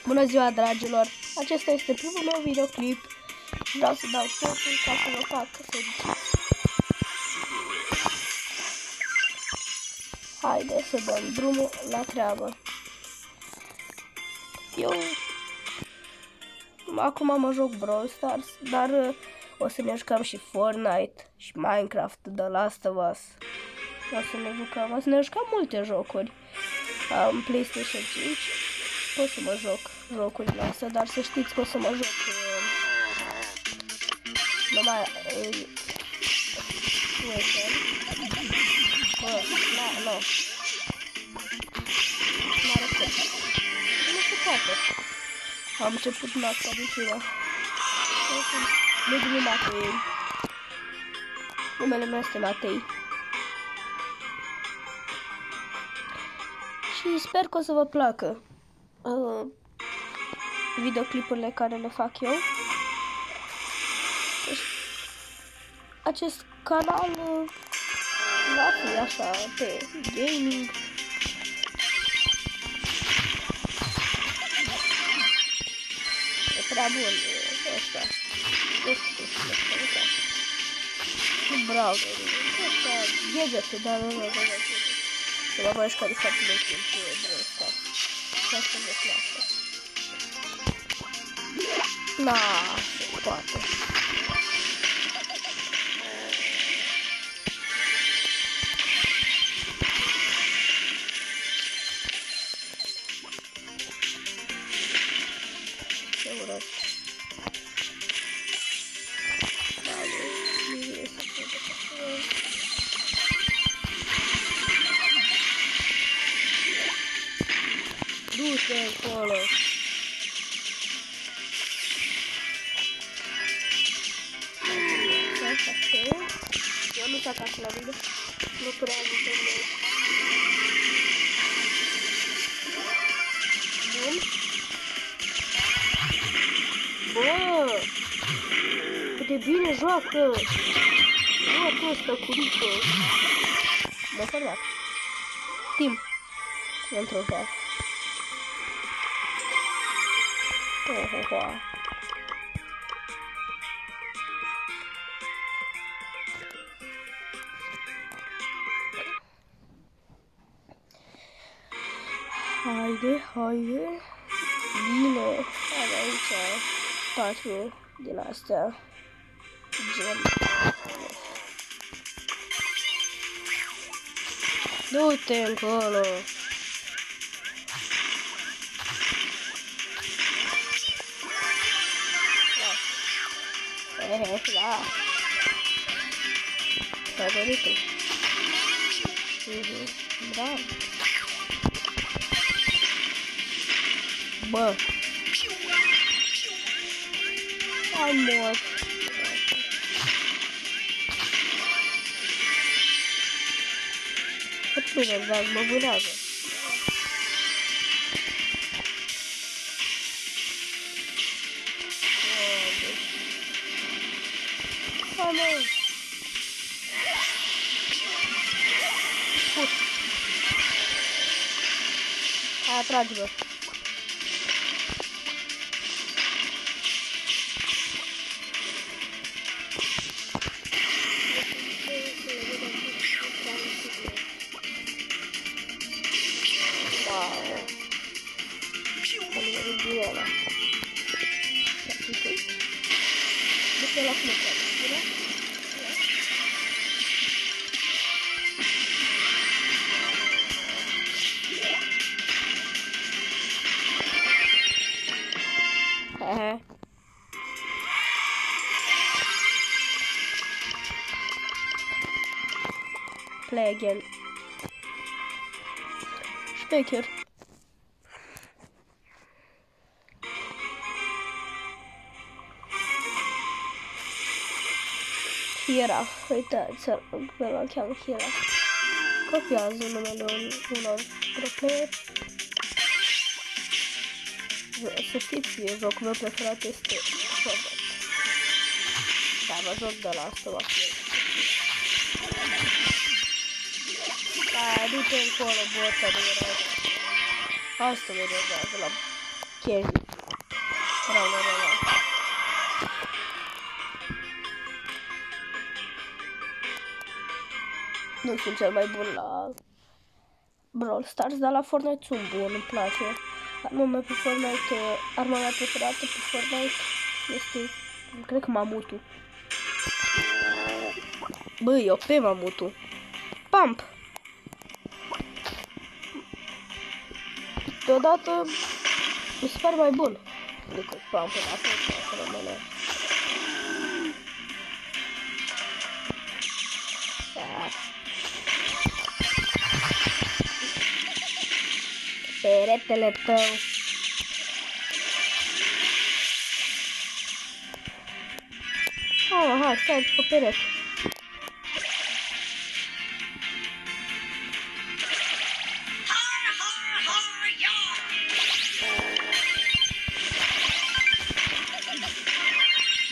Bună ziua, dragilor! Acesta este primul meu videoclip. Vreau să dau totul ca să vă fac fericit. Haideți să dăm drumul la treabă. Eu acum mă joc Brawl Stars, dar o să ne jucăm și Fortnite și Minecraft, The Last of Us. O să ne jucăm multe jocuri. Am PlayStation 5. Pot să mă joc jocurile astea, dar să știți că o să mă joc numai nu n-are cum. Nu se poate. Am început în asta diciunea. Nu din Matei. Numele meu este Matei. Și sper că o să vă placă videoclipurile care le fac eu. Acest canal va fi așa pe gaming. E prea bun ăsta. Browserul. Ăsta gadgete, dar nu. Să mă mai jucat de foarte mult timp cu Brawl Stars. Și asta mi-e place. Na, se poate. Ce urât. Du-te acolo! Eu nu fac așa la video. Nu prea am video. Bun. Bă! Cât de bine joacă! Bă, tu ăsta cu rupă! M-a salvat. Timp. Într-o fel. Haide. Bine, am aici 4 din astea. Gem. Du-te încolo. Da. Favoritul. Da. Bă. Ai mort. Cât bine, dar mă vânează. Hai, atrage-mă. Wow. Du-te la clăpăt, bine? Play again. Șmecher. Hira. Uitați-l, pe ăla cheamă Hira. Copiază numele unor pro-player. Să știți, jocul meu preferat este Fortnite. Da, mă joc de la asta, Da, du-te încolo, bota de era. Asta mă enervează la Kenji. Rău. Nu sunt cel mai bun la Brawl Stars, dar la Fortnite sunt bun, îmi place. Arma mea preferată pe Fortnite este, cred că mamutul. Băi, eu pe mamutul. Pump. Deodată mi se pare mai bun decât Pump în asta rămâne. Peretele tău. Hai, stai pe perete.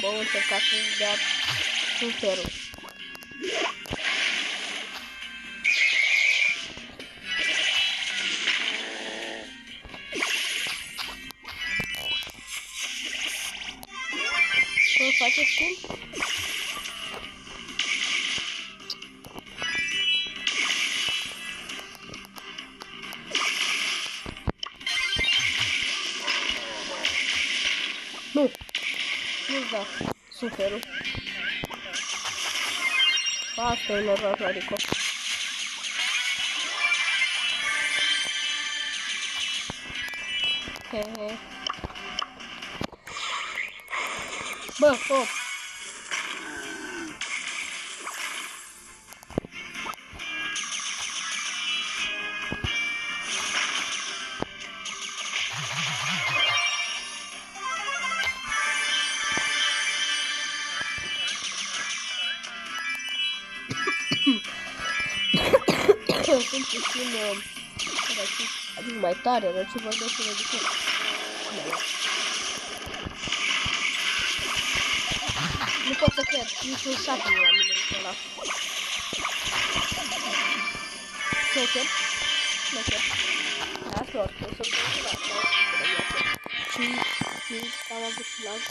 Bă, încerca să-ți dea superul. Face schimb? Nu da, superul. Asta e normal, adică. Bă, hop. Sunt puțin adică mai tare, dar ce vorbesc să ridică. Nu pot să cred, niciun șapte nu am minutul ăla. Sneaker. Asta oricum, să pot să fac. Și am avut și lag.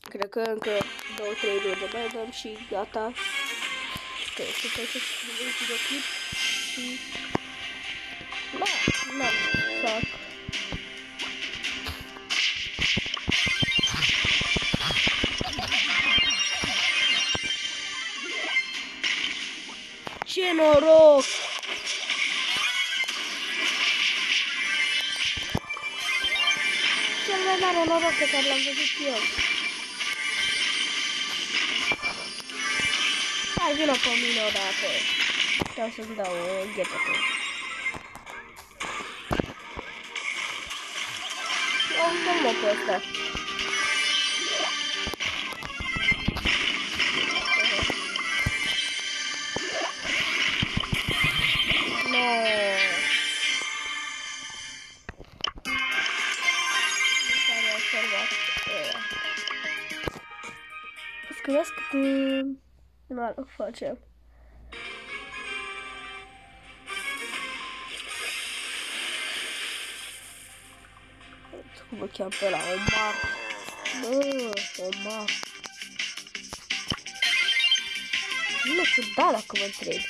Cred că încă 2-3 runde mai dăm și gata. Ok, să trecem un videoclip și... Da, fac. Ce noroc! Cel mai mare noroc pe care l-am văzut eu. Hai, vină pe mine odată. Vreau să-ți dau o ghetă pe. Ia uite-mă pe ăsta. Scuzați cât noroc facem. Cum o cheam pe ăla? Omar. Bă, Omar. Nu știu, da, dacă mă întreb.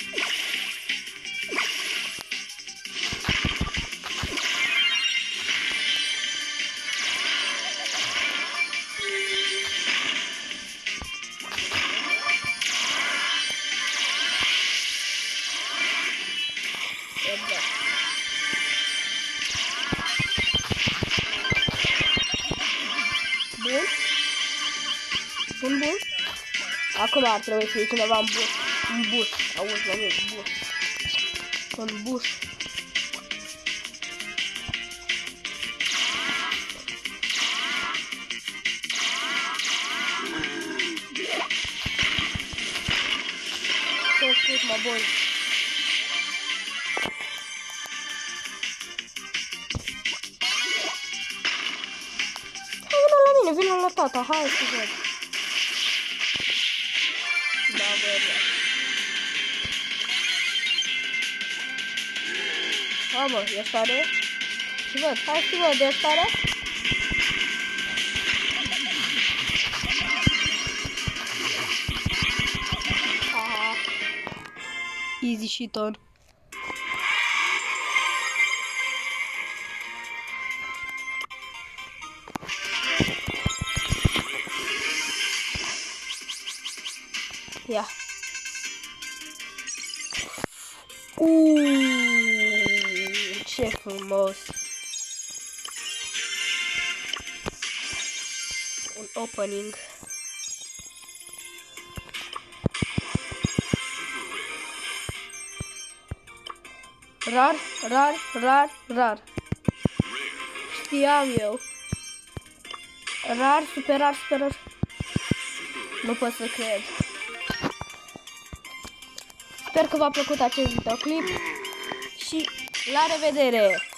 Bun. Acum ar trebui să fie cineva în bus. Auzi, mă, bus. În bus. Ce-ai spus, mă, boi? mine, vin la tata, hai să văd. Da, văd. Ha, mă, ești tare? Și văd, hai să văd, ești tare? Aha. Easy shit on. Ia. Ce frumos. Un opening. Rar, rar, rar, rar. Știam eu. Rar, super rar, super rar. Nu pot să cred. Sper că v-a plăcut acest videoclip și la revedere!